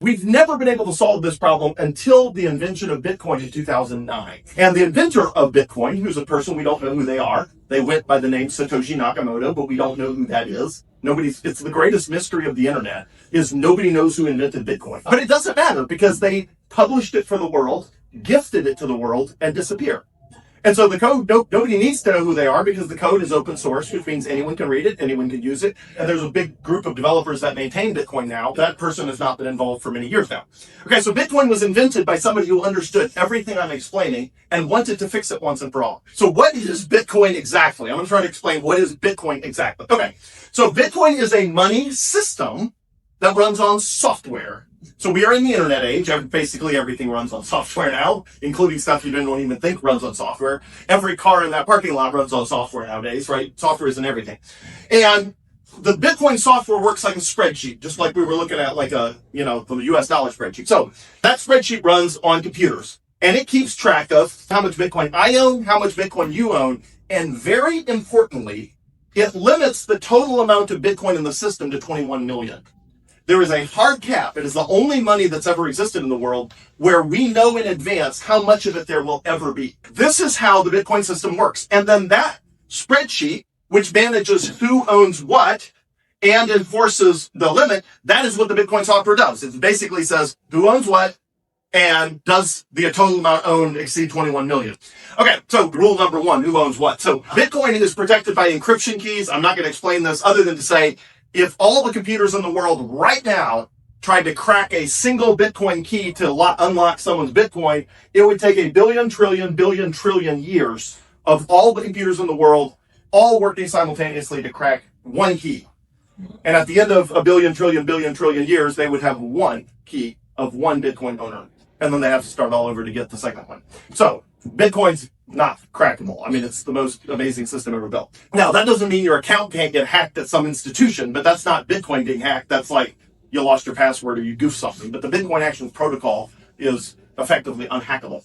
We've never been able to solve this problem until the invention of Bitcoin in 2009. And the inventor of Bitcoin, who's a person we don't know who they are, they went by the name Satoshi Nakamoto, but we don't know who that is. It's the greatest mystery of the internet, is nobody knows who invented Bitcoin. But it doesn't matter because they published it for the world, gifted it to the world, and disappear. And so the code, nobody needs to know who they are because the code is open source, which means anyone can read it, anyone can use it. And there's a big group of developers that maintain Bitcoin now. That person has not been involved for many years now. Okay, so Bitcoin was invented by somebody who understood everything I'm explaining and wanted to fix it once and for all. So what is Bitcoin exactly? I'm going to try to explain what is Bitcoin exactly. Okay, so Bitcoin is a money system that runs on software. So we are in the internet age. Basically everything runs on software now, including stuff you didn't even think runs on software. Every car in that parking lot runs on software nowadays, right? Software is in everything. And the Bitcoin software works like a spreadsheet, just like we were looking at like the US dollar spreadsheet. So that spreadsheet runs on computers and it keeps track of how much Bitcoin I own, how much Bitcoin you own. And very importantly, it limits the total amount of Bitcoin in the system to 21 million. There is a hard cap. It is the only money that's ever existed in the world where we know in advance how much of it there will ever be. This is how the Bitcoin system works. And then that spreadsheet, which manages who owns what and enforces the limit, that is what the Bitcoin software does. It basically says who owns what and does the total amount owned exceed 21 million. Okay, so rule number one, who owns what? So Bitcoin is protected by encryption keys. I'm not going to explain this other than to say, if all the computers in the world right now tried to crack a single Bitcoin key to unlock someone's Bitcoin, it would take a billion trillion years of all the computers in the world all working simultaneously to crack one key. And at the end of a billion trillion years, they would have one key of one Bitcoin owner. And then they have to start all over to get the second one. So Bitcoin's not crackable. I mean, it's the most amazing system ever built. Now, that doesn't mean your account can't get hacked at some institution, but that's not Bitcoin being hacked. That's like you lost your password or you goofed something. But the Bitcoin Actions Protocol is effectively unhackable.